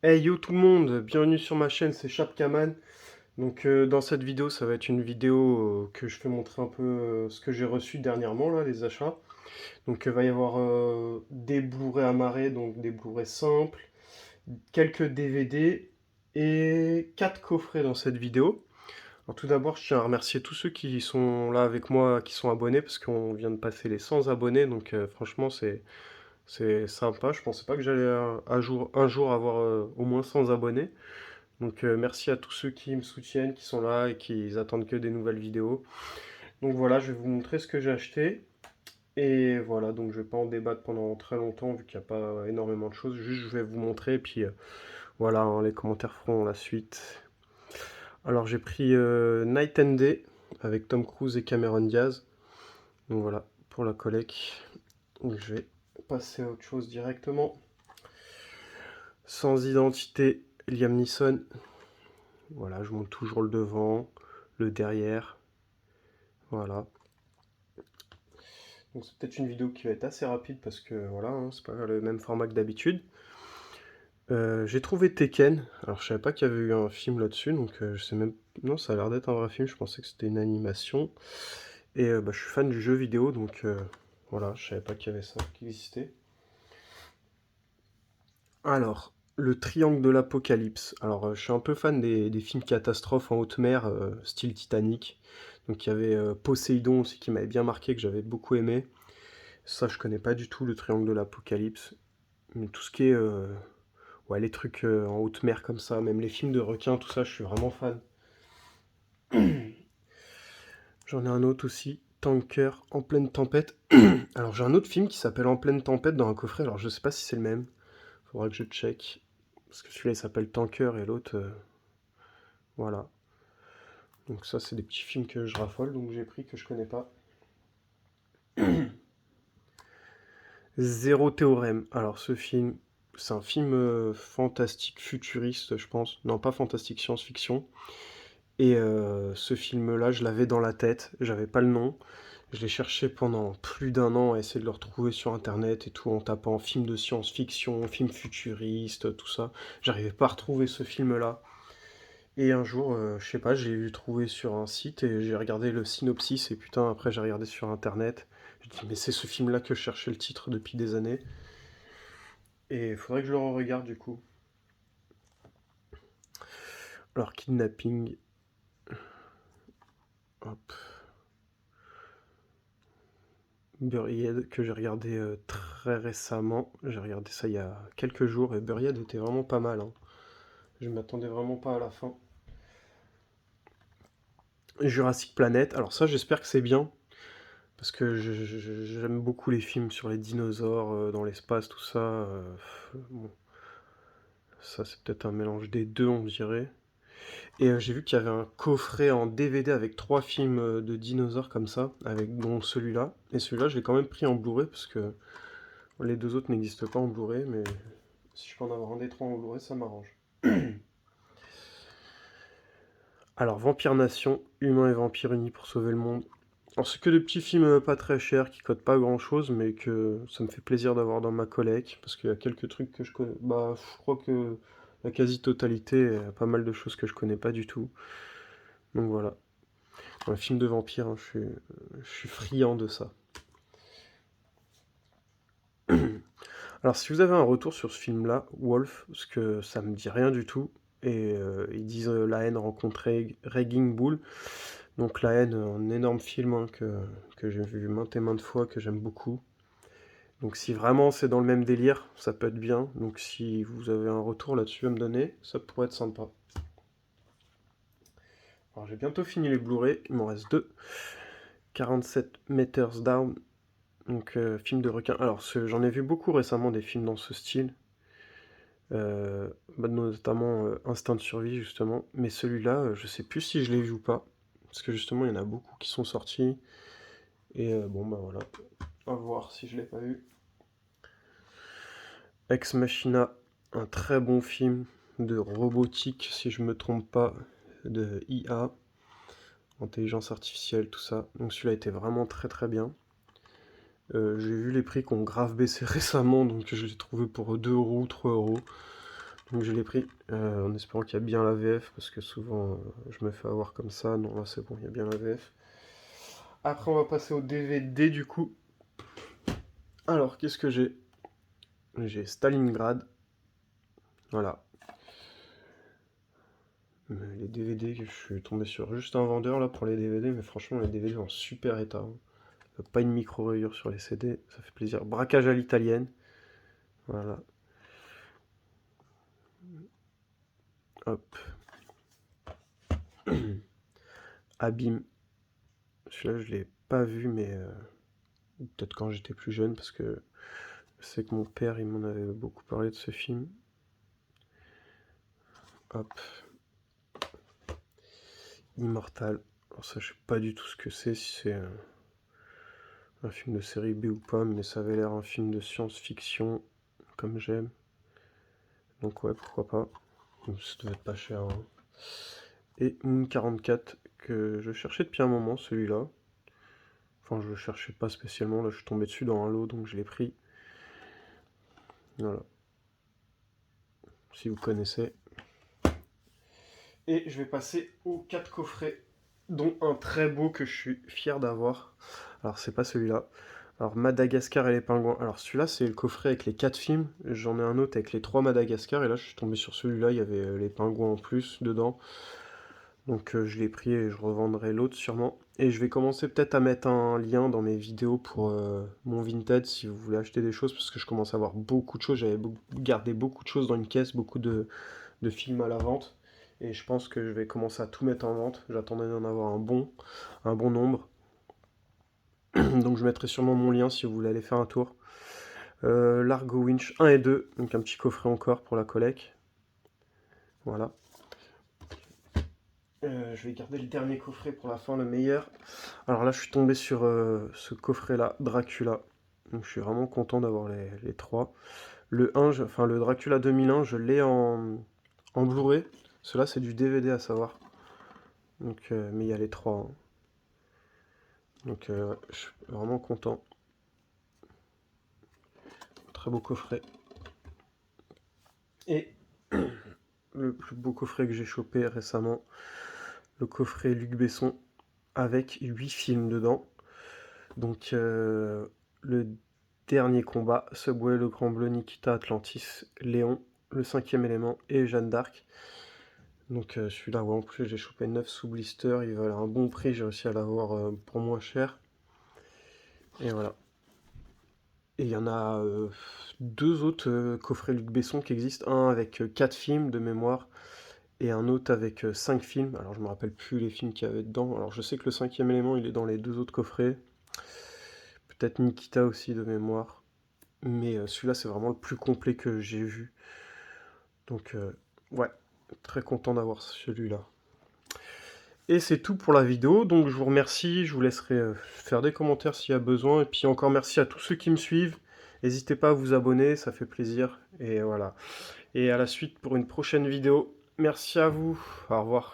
Hey yo tout le monde, bienvenue sur ma chaîne, c'est Chapkaman. Donc dans cette vidéo, ça va être une vidéo que je fais montrer un peu ce que j'ai reçu dernièrement, là, les achats. Donc il va y avoir des Blu-ray amarrés, donc des Blu-ray simples, quelques DVD et 4 coffrets dans cette vidéo. Alors tout d'abord, je tiens à remercier tous ceux qui sont là avec moi, qui sont abonnés, parce qu'on vient de passer les 100 abonnés, donc franchement c'est sympa. Je pensais pas que j'allais un jour avoir au moins 100 abonnés. Donc merci à tous ceux qui me soutiennent, qui sont là et qui attendent que des nouvelles vidéos. Donc voilà, je vais vous montrer ce que j'ai acheté. Et voilà, donc je vais pas en débattre pendant très longtemps vu qu'il n'y a pas énormément de choses. Juste je vais vous montrer et puis voilà, hein, les commentaires feront la suite. Alors j'ai pris Night and Day avec Tom Cruise et Cameron Diaz. Donc voilà, pour la collecte. Donc je vais passer à autre chose directement. Sans identité, Liam Neeson. Voilà, je monte toujours le devant, le derrière. Voilà. Donc c'est peut-être une vidéo qui va être assez rapide parce que voilà, hein, c'est pas le même format que d'habitude. J'ai trouvé Tekken. Alors je savais pas qu'il y avait eu un film là-dessus, donc je sais même. Non, ça a l'air d'être un vrai film. Je pensais que c'était une animation. Et bah, je suis fan du jeu vidéo, donc voilà, je savais pas qu'il y avait ça qui existait. Alors, le Triangle de l'Apocalypse. Alors, je suis un peu fan des films catastrophes en haute mer, style Titanic. Donc, il y avait Poséidon aussi qui m'avait bien marqué, que j'avais beaucoup aimé. Ça, je connais pas du tout le Triangle de l'Apocalypse. Mais tout ce qui est ouais, les trucs en haute mer comme ça, même les films de requins, tout ça, je suis vraiment fan. J'en ai un autre aussi, Tanker en pleine tempête. Alors j'ai un autre film qui s'appelle En pleine tempête dans un coffret, alors je sais pas si c'est le même, faudra que je check. Parce que celui-là il s'appelle Tanker et l'autre, voilà. Donc ça c'est des petits films que je raffole, donc j'ai pris que je connais pas. Zéro théorème. Alors ce film, c'est un film fantastique, futuriste je pense. Non pas fantastique, science-fiction. Et ce film-là, je l'avais dans la tête, j'avais pas le nom. Je l'ai cherché pendant plus d'un an à essayer de le retrouver sur internet et tout, en tapant film de science-fiction, film futuriste, tout ça. J'arrivais pas à retrouver ce film-là. Et un jour, je sais pas, j'ai eu trouvé sur un site et j'ai regardé le synopsis et putain, après j'ai regardé sur internet. Je me dis, mais c'est ce film-là que je cherchais le titre depuis des années. Et il faudrait que je le re-regarde du coup. Alors, Kidnapping. Hop. Buried, que j'ai regardé très récemment. J'ai regardé ça il y a quelques jours et Buried était vraiment pas mal, hein. Je m'attendais vraiment pas à la fin. Jurassic Planet, alors ça j'espère que c'est bien, parce que j'aime beaucoup les films sur les dinosaures dans l'espace, tout ça. Bon, ça c'est peut-être un mélange des deux on dirait. Et j'ai vu qu'il y avait un coffret en DVD avec 3 films de dinosaures comme ça, avec dont celui-là. Et celui-là je l'ai quand même pris en Blu-ray, parce que les deux autres n'existent pas en Blu-ray, mais si je peux en avoir un des trois en Blu-ray, ça m'arrange. Alors, Vampire Nation, humains et vampires unis pour sauver le monde. Alors, c'est que des petits films pas très chers qui coûtent pas grand chose, mais que ça me fait plaisir d'avoir dans ma collecte parce qu'il y a quelques trucs que je connais. Bah, je crois que la quasi-totalité, il y a pas mal de choses que je connais pas du tout. Donc voilà. Un film de vampire, hein, je suis friand de ça. Alors, si vous avez un retour sur ce film-là, Wolf, parce que ça me dit rien du tout, et ils disent La haine rencontrée Raging Bull. Donc La haine, un énorme film hein, que j'ai vu maintes et maintes fois, que j'aime beaucoup. Donc si vraiment c'est dans le même délire, ça peut être bien. Donc si vous avez un retour là-dessus à me donner, ça pourrait être sympa. Alors j'ai bientôt fini les Blu-ray, il m'en reste deux. 47 Meters Down, donc film de requin. Alors j'en ai vu beaucoup récemment des films dans ce style. Bah, notamment Instinct de survie justement. Mais celui-là, je sais plus si je l'ai vu ou pas. Parce que justement il y en a beaucoup qui sont sortis. Et bon bah voilà. À voir si je l'ai pas vu. Ex Machina, un très bon film de robotique, si je me trompe pas, de IA, intelligence artificielle, tout ça. Donc celui-là était vraiment très très bien. J'ai vu les prix qui ont grave baissé récemment, donc je l'ai trouvé pour 2 euros, 3 euros. Donc je l'ai pris en espérant qu'il y a bien la VF, parce que souvent je me fais avoir comme ça. Non, là c'est bon, il y a bien la VF. Après on va passer au DVD du coup. Alors qu'est-ce que j'ai? J'ai Stalingrad. Voilà. Les DVD, je suis tombé sur juste un vendeur là pour les DVD, mais franchement les DVD en super état, hein. Pas une micro-rayure sur les CD, ça fait plaisir. Braquage à l'italienne. Voilà. Hop. Abîme. Celui-là, je l'ai pas vu, mais peut-être quand j'étais plus jeune, parce que je sais que mon père, il m'en avait beaucoup parlé de ce film. Hop. Immortal. Alors ça, je sais pas du tout ce que c'est, si c'est un film de série B ou pas, mais ça avait l'air un film de science-fiction, comme j'aime. Donc ouais, pourquoi pas. Ça devait être pas cher, hein. Et Moon 44, que je cherchais depuis un moment, celui-là. Enfin, je le cherchais pas spécialement, là je suis tombé dessus dans un lot, donc je l'ai pris. Voilà. Si vous connaissez. Et je vais passer aux 4 coffrets, dont un très beau que je suis fier d'avoir. Alors c'est pas celui-là. Alors Madagascar et les pingouins. Alors celui-là c'est le coffret avec les 4 films. J'en ai un autre avec les 3 Madagascar. Et là je suis tombé sur celui-là, il y avait les pingouins en plus dedans. Donc je l'ai pris et je revendrai l'autre sûrement. Et je vais commencer peut-être à mettre un lien dans mes vidéos pour mon Vinted si vous voulez acheter des choses. Parce que je commence à avoir beaucoup de choses. J'avais gardé beaucoup de choses dans une caisse, beaucoup de films à la vente. Et je pense que je vais commencer à tout mettre en vente. J'attendais d'en avoir un bon nombre. Donc je mettrai sûrement mon lien si vous voulez aller faire un tour. Largo Winch 1 et 2, donc un petit coffret encore pour la collecte. Voilà. Je vais garder le dernier coffret pour la fin, le meilleur. Alors là, je suis tombé sur ce coffret-là, Dracula. Donc je suis vraiment content d'avoir les trois. Le 1, enfin le Dracula 2001, je l'ai en Blu-ray. Cela c'est du DVD à savoir. Donc, mais il y a les trois, hein. Donc ouais, je suis vraiment content. Très beau coffret. Et le plus beau coffret que j'ai chopé récemment, le coffret Luc Besson avec 8 films dedans. Donc le dernier combat, Subway, Le Grand Bleu, Nikita, Atlantis, Léon, Le Cinquième Élément et Jeanne d'Arc. Donc celui-là, ouais, en plus j'ai chopé 9 sous blister, il valait un bon prix, j'ai réussi à l'avoir pour moins cher. Et voilà. Et il y en a deux autres coffrets Luc Besson qui existent, un avec 4 films de mémoire et un autre avec 5 films. Alors je me rappelle plus les films qu'il y avait dedans. Alors je sais que le cinquième élément il est dans les deux autres coffrets. Peut-être Nikita aussi de mémoire. Mais celui-là c'est vraiment le plus complet que j'ai vu. Donc ouais, très content d'avoir celui-là. Et c'est tout pour la vidéo, donc je vous remercie, je vous laisserai faire des commentaires s'il y a besoin, et puis encore merci à tous ceux qui me suivent, n'hésitez pas à vous abonner, ça fait plaisir, et voilà. Et à la suite pour une prochaine vidéo, merci à vous, au revoir.